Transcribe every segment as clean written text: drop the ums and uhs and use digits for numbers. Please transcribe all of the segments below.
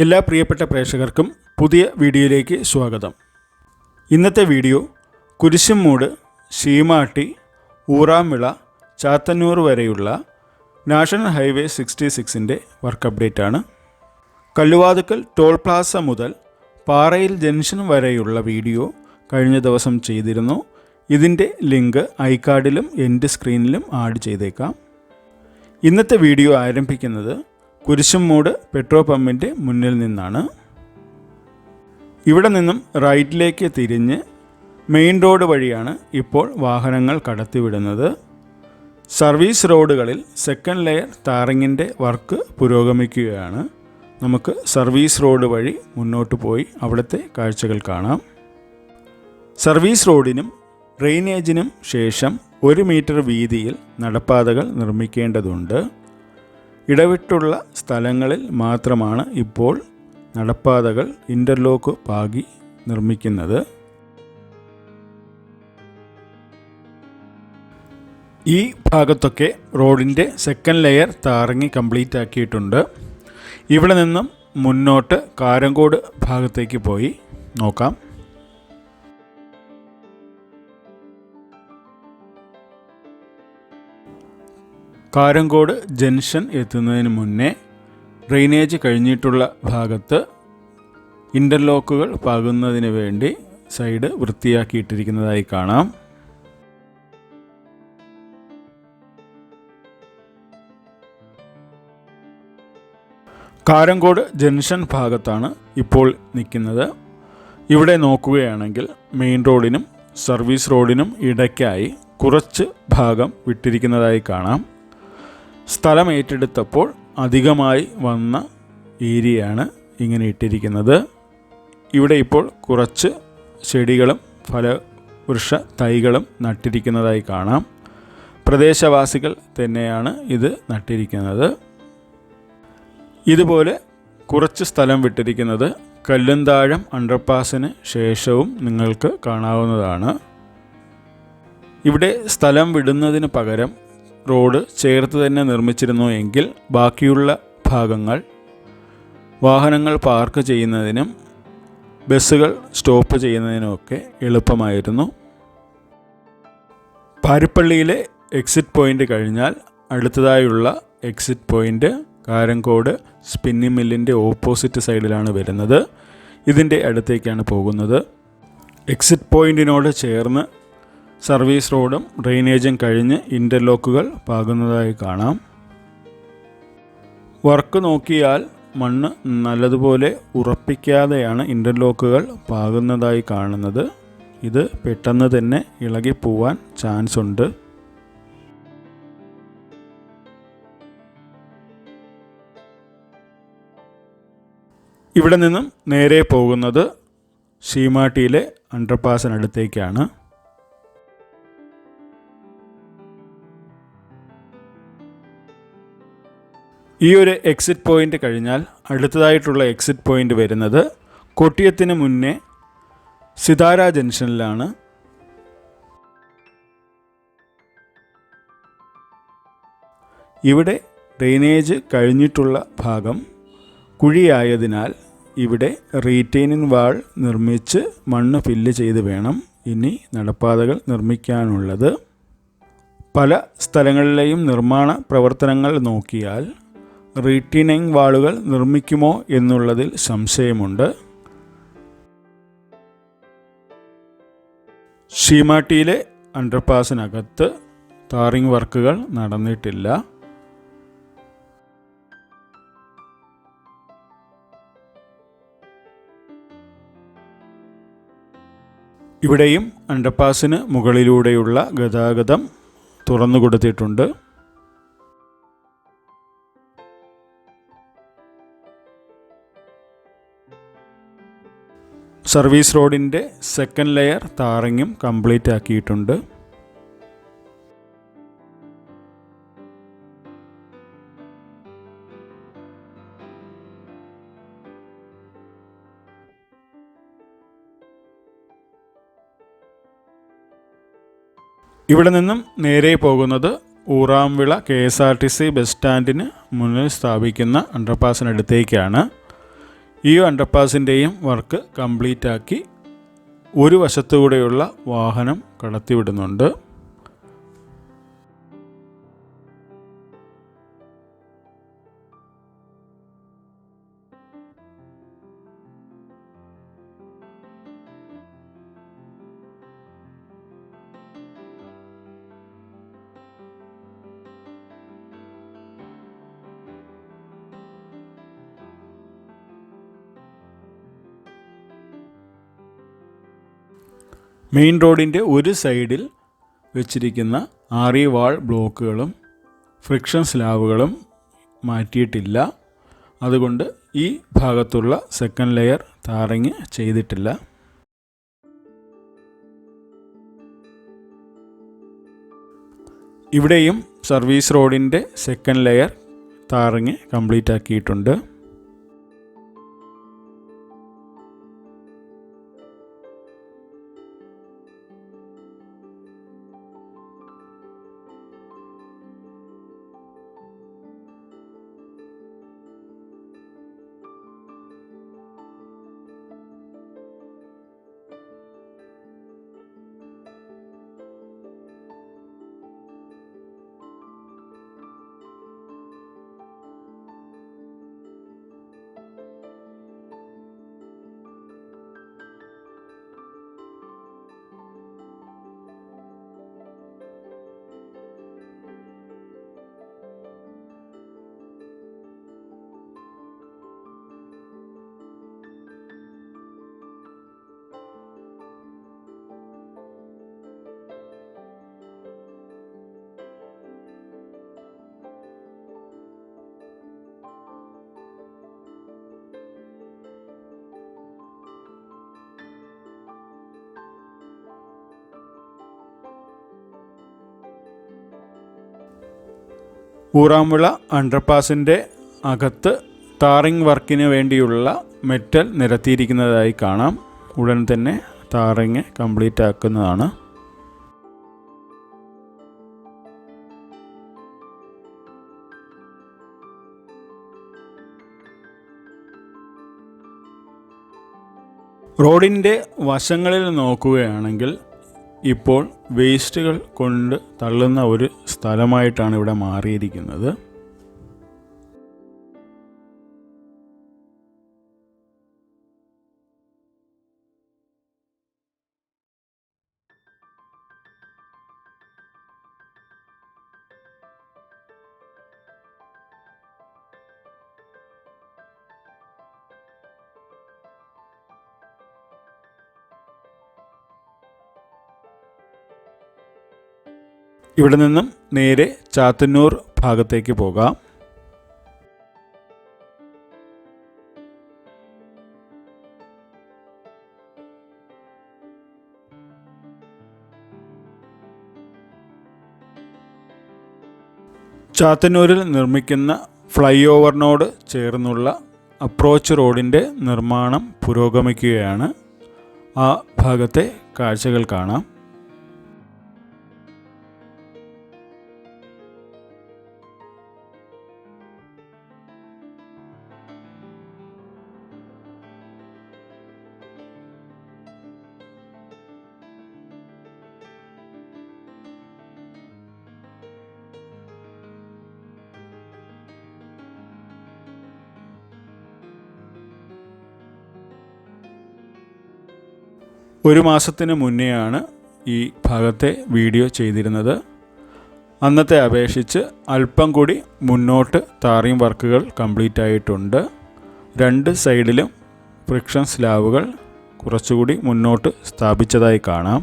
എല്ലാ പ്രിയപ്പെട്ട പ്രേക്ഷകർക്കും പുതിയ വീഡിയോയിലേക്ക് സ്വാഗതം. ഇന്നത്തെ വീഡിയോ കുരിശുംമൂട്, ശീമാട്ടി, ഊറാംവിള, ചാത്തന്നൂർ വരെയുള്ള നാഷണൽ ഹൈവേ 66-ൻ്റെ വർക്ക് അപ്ഡേറ്റ് ആണ്. കല്ലുവാതുക്കൽ ടോൾ പ്ലാസ മുതൽ പാറയിൽ ജംഗ്ഷൻ വരെയുള്ള വീഡിയോ കഴിഞ്ഞ ദിവസം ചെയ്തിരുന്നു. ഇതിൻ്റെ ലിങ്ക് ഐകാർഡിലും എൻഡ് സ്ക്രീനിലും ആഡ് ചെയ്തേക്കാം. ഇന്നത്തെ വീഡിയോ ആരംഭിക്കുന്നത് കുരിശുംമൂട് പെട്രോൾ പമ്പിൻ്റെ മുന്നിൽ നിന്നാണ്. ഇവിടെ നിന്നും റൈറ്റിലേക്ക് തിരിഞ്ഞ് മെയിൻ റോഡ് വഴിയാണ് ഇപ്പോൾ വാഹനങ്ങൾ കടത്തിവിടുന്നത്. സർവീസ് റോഡുകളിൽ സെക്കൻഡ് ലെയർ ടാറിങ്ങിൻ്റെ വർക്ക് പുരോഗമിക്കുകയാണ്. നമുക്ക് സർവീസ് റോഡ് വഴി മുന്നോട്ട് പോയി അവിടുത്തെ കാഴ്ചകൾ കാണാം. സർവീസ് റോഡിനും ഡ്രെയിനേജിനും ശേഷം 1 മീറ്റർ വീതിയിൽ നടപ്പാതകൾ നിർമ്മിക്കേണ്ടതുണ്ട്. ഇടവിട്ടുള്ള സ്ഥലങ്ങളിൽ മാത്രമാണ് ഇപ്പോൾ നടപ്പാതകൾ ഇൻ്റർലോക്ക് പാകി നിർമ്മിക്കുന്നത്. ഈ ഭാഗത്തൊക്കെ റോഡിൻ്റെ സെക്കൻഡ് ലെയർ ടാറിങ് കംപ്ലീറ്റ് ആക്കിയിട്ടുണ്ട്. ഇവിടെ നിന്നും മുന്നോട്ട് കാരങ്കോട് ഭാഗത്തേക്ക് പോയി നോക്കാം. കാരങ്കോട് ജംഗ്ഷൻ എത്തുന്നതിന് മുന്നേ ഡ്രെയിനേജ് കഴിഞ്ഞിട്ടുള്ള ഭാഗത്ത് ഇൻ്റർലോക്കുകൾ പാകുന്നതിന് വേണ്ടി സൈഡ് വൃത്തിയാക്കിയിട്ടിരിക്കുന്നതായി കാണാം. കാരങ്കോട് ജംഗ്ഷൻ ഭാഗത്താണ് ഇപ്പോൾ നിൽക്കുന്നത്. ഇവിടെ നോക്കുകയാണെങ്കിൽ മെയിൻ റോഡിനും സർവീസ് റോഡിനും ഇടയ്ക്കായി കുറച്ച് ഭാഗം വിട്ടിരിക്കുന്നതായി കാണാം. സ്ഥലം ഏറ്റെടുത്തപ്പോൾ അധികമായി വന്ന ഏരിയയാണ് ഇങ്ങനെ ഇട്ടിരിക്കുന്നത്. ഇവിടെ ഇപ്പോൾ കുറച്ച് ചെടികളും ഫലവൃക്ഷ തൈകളും നട്ടിരിക്കുന്നതായി കാണാം. പ്രദേശവാസികൾ തന്നെയാണ് ഇത് നട്ടിരിക്കുന്നത്. ഇതുപോലെ കുറച്ച് സ്ഥലം വിട്ടിരിക്കുന്നത് കല്ലുംതാഴം അണ്ടർപാസിന് ശേഷവും നിങ്ങൾക്ക് കാണാവുന്നതാണ്. ഇവിടെ സ്ഥലം വിടുന്നതിന് പകരം റോഡ് ചേർത്ത് തന്നെ നിർമ്മിച്ചിരുന്നു എങ്കിൽ ബാക്കിയുള്ള ഭാഗങ്ങൾ വാഹനങ്ങൾ പാർക്ക് ചെയ്യുന്നതിനും ബസ്സുകൾ സ്റ്റോപ്പ് ചെയ്യുന്നതിനുമൊക്കെ എളുപ്പമായിരുന്നു. പാരിപ്പള്ളിയിലെ എക്സിറ്റ് പോയിൻ്റ് കഴിഞ്ഞാൽ അടുത്തതായുള്ള എക്സിറ്റ് പോയിൻ്റ് കാരങ്കോട് സ്പിന്നിംഗ് മില്ലിൻ്റെ ഓപ്പോസിറ്റ് സൈഡിലാണ് വരുന്നത്. ഇതിൻ്റെ അടുത്തേക്കാണ് പോകുന്നത്. എക്സിറ്റ് പോയിൻറ്റിനോട് ചേർന്ന് സർവീസ് റോഡും ഡ്രെയിനേജും കഴിഞ്ഞ് ഇൻ്റർലോക്കുകൾ പാകുന്നതായി കാണാം. വർക്ക് നോക്കിയാൽ മണ്ണ് നല്ലതുപോലെ ഉറപ്പിക്കാതെയാണ് ഇൻ്റർലോക്കുകൾ പാകുന്നതായി കാണുന്നത്. ഇത് പെട്ടെന്ന് തന്നെ ഇളകിപ്പോവാൻ ചാൻസ് ഉണ്ട്. ഇവിടെ നിന്നും നേരെ പോകുന്നത് ശീമാട്ടിയിലെ അണ്ടർപാസിനടുത്തേക്കാണ്. ഈ ഒരു എക്സിറ്റ് പോയിൻ്റ് കഴിഞ്ഞാൽ അടുത്തതായിട്ടുള്ള എക്സിറ്റ് പോയിൻ്റ് വരുന്നത് കൊട്ടിയത്തിന് മുന്നേ സിതാര ജംഗ്ഷനിലാണ്. ഇവിടെ ഡ്രെയിനേജ് കഴിഞ്ഞിട്ടുള്ള ഭാഗം കുഴിയായതിനാൽ ഇവിടെ റീറ്റെയിനിങ് വാൾ നിർമ്മിച്ച് മണ്ണ് ഫില്ല് ചെയ്ത് വേണം ഇനി നടപ്പാതകൾ നിർമ്മിക്കാനുള്ളത്. പല സ്ഥലങ്ങളിലെയും നിർമ്മാണ പ്രവർത്തനങ്ങൾ നോക്കിയാൽ റീറ്റെയിനിങ് വാളുകൾ നിർമ്മിക്കുമോ എന്നുള്ളതിൽ സംശയമുണ്ട്. ശീമാട്ടിയിലെ അണ്ടർപാസിനകത്ത് ടാറിങ് വർക്കുകൾ നടന്നിട്ടില്ല. ഇവിടെയും അണ്ടർപാസിന് മുകളിലൂടെയുള്ള ഗതാഗതം തുറന്നു കൊടുത്തിട്ടുണ്ട്. സർവീസ് റോഡിൻ്റെ സെക്കൻഡ് ലെയർ ടാറിങ്ങും കംപ്ലീറ്റ് ആക്കിയിട്ടുണ്ട്. ഇവിടെ നിന്നും നേരെ പോകുന്നത് ഊറാംവിള KSRTC ബസ് സ്റ്റാൻഡിന് മുന്നിൽ സ്ഥാപിക്കുന്ന അണ്ടർപാസിനടുത്തേക്കാണ്. ഈ അണ്ടർപാസിൻ്റെയും വർക്ക് കംപ്ലീറ്റ് ആക്കി ഒരു വശത്തുകൂടെയുള്ള വാഹനം കടത്തിവിടുന്നുണ്ട്. മെയിൻ റോഡിൻ്റെ ഒരു സൈഡിൽ വെച്ചിരിക്കുന്ന ആറി വാൾ ബ്ലോക്കുകളും ഫ്രിക്ഷൻ സ്ലാബുകളും മാറ്റിയിട്ടില്ല. അതുകൊണ്ട് ഈ ഭാഗത്തുള്ള സെക്കൻഡ് ലെയർ ടാറിങ് ചെയ്തിട്ടില്ല. ഇവിടെയും സർവീസ് റോഡിൻ്റെ സെക്കൻഡ് ലെയർ ടാറിങ് കംപ്ലീറ്റ് ആക്കിയിട്ടുണ്ട്. ഊറാമുള അണ്ടർപാസിൻ്റെ അകത്ത് ടാറിങ് വർക്കിന് വേണ്ടിയുള്ള മെറ്റൽ നിരത്തിയിരിക്കുന്നതായി കാണാം. ഉടൻ തന്നെ ടാറിങ് കംപ്ലീറ്റ് ആക്കുന്നതാണ്. റോഡിൻ്റെ വശങ്ങളിൽ നോക്കുകയാണെങ്കിൽ ഇപ്പോൾ വേസ്റ്റുകൾ കൊണ്ട് തള്ളുന്ന ഒരു സ്ഥലമായിട്ടാണ് ഇവിടെ മാറിയിരിക്കുന്നത്. ഇവിടെ നിന്നും നേരെ ചാത്തന്നൂർ ഭാഗത്തേക്ക് പോകാം. ചാത്തന്നൂരിൽ നിർമ്മിക്കുന്ന ഫ്ലൈ ഓവറിനോട് ചേർന്നുള്ള അപ്രോച്ച് റോഡിൻ്റെ നിർമ്മാണം പുരോഗമിക്കുകയാണ്. ആ ഭാഗത്തെ കാഴ്ചകൾ കാണാം. ഒരു മാസത്തിന് മുന്നെയാണ് ഈ ഭാഗത്തെ വീഡിയോ ചെയ്തിരുന്നത്. അന്നത്തെ അപേക്ഷിച്ച് അല്പം കൂടി മുന്നോട്ട് ടാറിങ് വർക്കുകൾ കംപ്ലീറ്റ് ആയിട്ടുണ്ട്. രണ്ട് സൈഡിലും ഫ്രിക്ഷൻ സ്ലാബുകൾ കുറച്ചുകൂടി മുന്നോട്ട് സ്ഥാപിച്ചതായി കാണാം.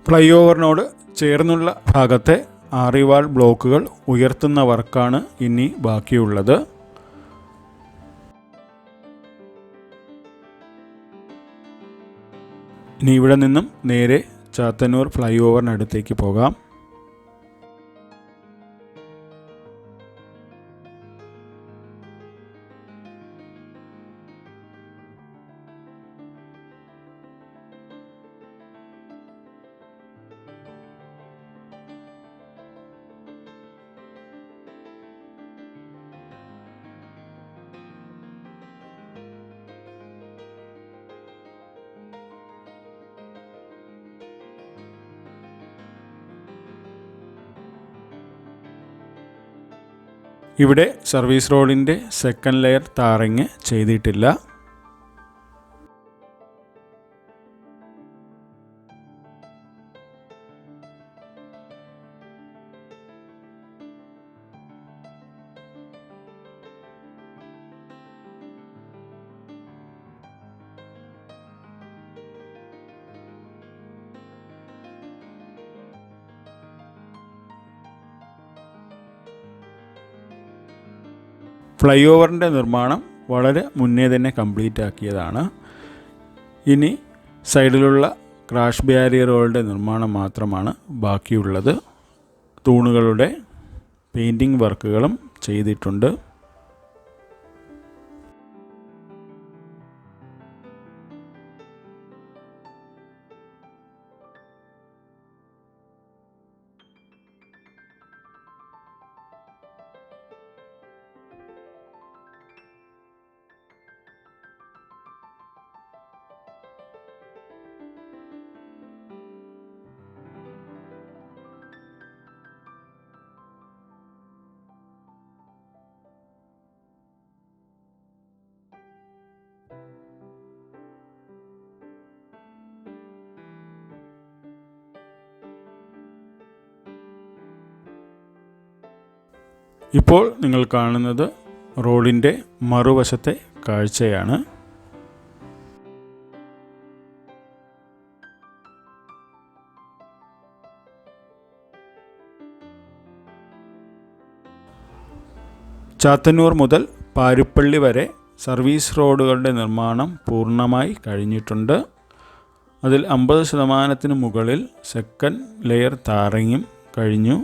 ഫ്ലൈ ഓവറിനോട് ചേർന്നുള്ള ഭാഗത്തെ ആറിവാൾ ബ്ലോക്കുകൾ ഉയർത്തുന്ന വർക്കാണ് ഇനി ബാക്കിയുള്ളത്. ഇനി ഇവിടെ നിന്നും നേരെ ചാത്തന്നൂർ ഫ്ലൈ ഓവറിനടുത്തേക്ക് പോകാം. ഇവിടെ സർവീസ് റോഡിൻ്റെ സെക്കൻഡ് ലെയർ ടാറിങ് ചെയ്തിട്ടില്ല. ഫ്ലൈ ഓവറിൻ്റെ നിർമ്മാണം വളരെ മുന്നേ തന്നെ കംപ്ലീറ്റ് ആക്കിയതാണ്. ഇനി സൈഡിലുള്ള ക്രാഷ് ബാരിയറുകളുടെ നിർമ്മാണം മാത്രമാണ് ബാക്കിയുള്ളത്. തൂണുകളുടെ പെയിൻറ്റിംഗ് വർക്കുകളും ചെയ്തിട്ടുണ്ട്. ഇപ്പോൾ നിങ്ങൾ കാണുന്നത് റോഡിൻ്റെ മറുവശത്തെ കാഴ്ചയാണ്. ചാത്തന്നൂർ മുതൽ പാരുപ്പള്ളി വരെ സർവീസ് റോഡുകളുടെ നിർമ്മാണം പൂർണ്ണമായി കഴിഞ്ഞിട്ടുണ്ട്. അതിൽ 50% മുകളിൽ സെക്കൻഡ് ലെയർ ടാറിങ്ങും കഴിഞ്ഞു.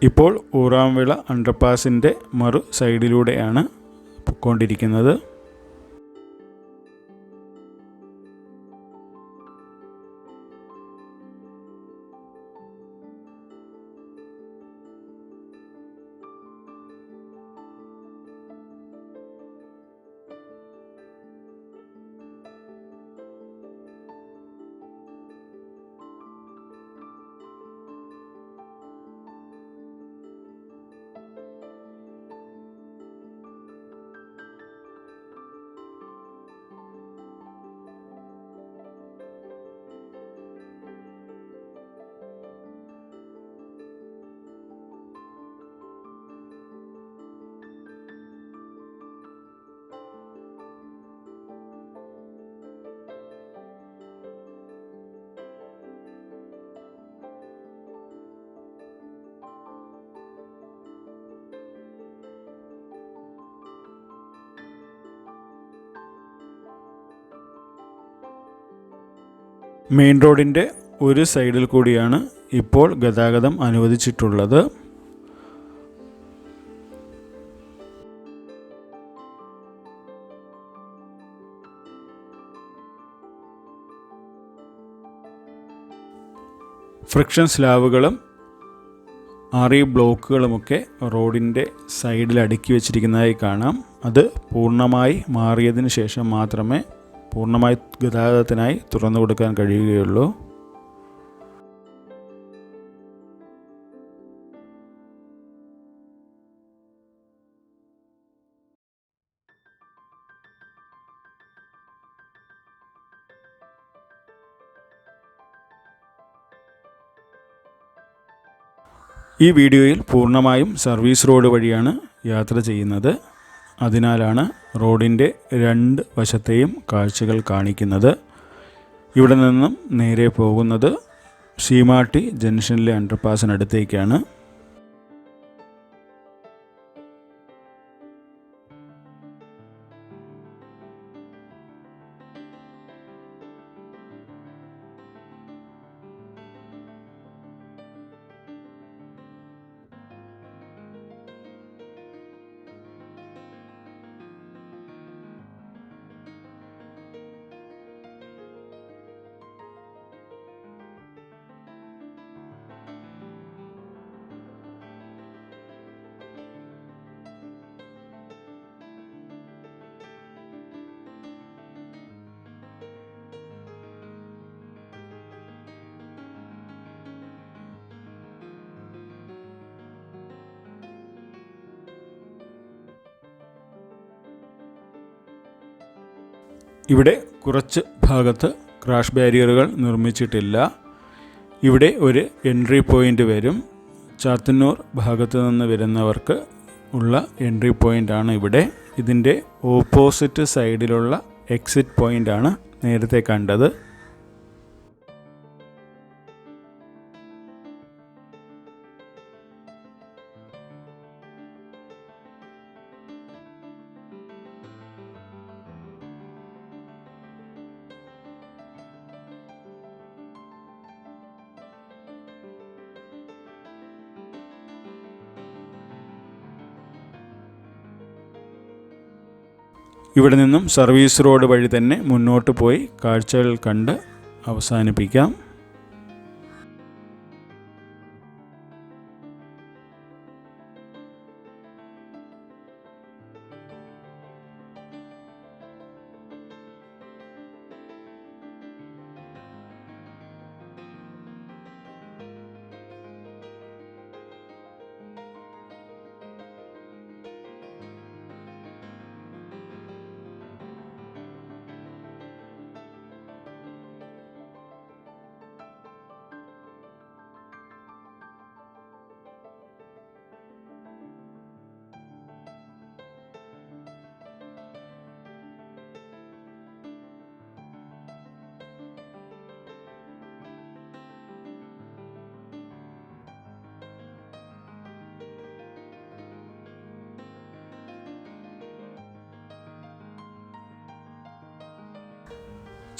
ഇപ്പോൾ ഊറാംവിള അണ്ടർപാസിൻ്റെ മറു സൈഡിലൂടെയാണ് പൊയ്ക്കൊണ്ടിരിക്കുന്നത്. മെയിൻ റോഡിൻ്റെ ഒരു സൈഡിൽ കൂടിയാണ് ഇപ്പോൾ ഗതാഗതം അനുവദിച്ചിട്ടുള്ളത്. ഫ്രിക്ഷൻ സ്ലാബുകളും RE ബ്ലോക്കുകളുമൊക്കെ റോഡിൻ്റെ സൈഡിൽ അടുക്കി വെച്ചിരിക്കുന്നതായി കാണാം. അത് പൂർണ്ണമായി മാറിയതിന് ശേഷം മാത്രമേ പൂർണ്ണമായി ഗതാഗതത്തിനായി തുറന്നു കൊടുക്കാൻ കഴിയുകയുള്ളൂ. ഈ വീഡിയോയിൽ പൂർണ്ണമായും സർവീസ് റോഡ് വഴിയാണ് യാത്ര ചെയ്യുന്നത്. അതിനാലാണ് റോഡിൻ്റെ 2 വശത്തെയും കാഴ്ചകൾ കാണിക്കുന്നത്. ഇവിടെ നിന്നും നേരെ പോകുന്നത് ശീമാട്ടി ജംഗ്ഷനിലെ അണ്ടർപാസിനടുത്തേക്കാണ്. ഇവിടെ കുറച്ച് ഭാഗത്ത് ക്രാഷ് ബാരിയറുകൾ നിർമ്മിച്ചിട്ടില്ല. ഇവിടെ ഒരു എൻട്രി പോയിൻ്റ് വരും. ചാത്തന്നൂർ ഭാഗത്ത് നിന്ന് വരുന്നവർക്ക് ഉള്ള എൻട്രി പോയിൻ്റാണ് ഇവിടെ. ഇതിൻ്റെ ഓപ്പോസിറ്റ് സൈഡിലുള്ള എക്സിറ്റ് പോയിൻ്റാണ് നേരത്തെ കണ്ടത്. ഇവിടെ നിന്നും സർവീസ് റോഡ് വഴി തന്നെ മുന്നോട്ട് പോയി കാഴ്ചകൾ കണ്ട് അവസാനിപ്പിക്കാം.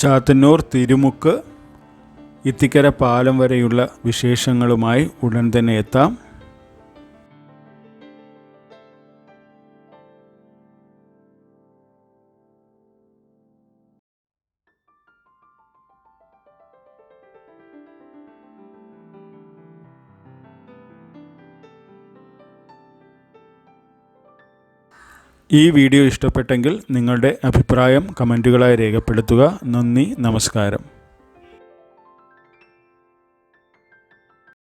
ചാത്തന്നൂർ തിരുമുക്ക് ഇത്തിക്കര പാലം വരെയുള്ള വിശേഷങ്ങളുമായി ഉടൻ തന്നെ എത്താം. ഈ വീഡിയോ ഇഷ്ടപ്പെട്ടെങ്കിൽ നിങ്ങളുടെ അഭിപ്രായം കമൻറ്റുകളായി രേഖപ്പെടുത്തുക. നന്ദി, നമസ്കാരം.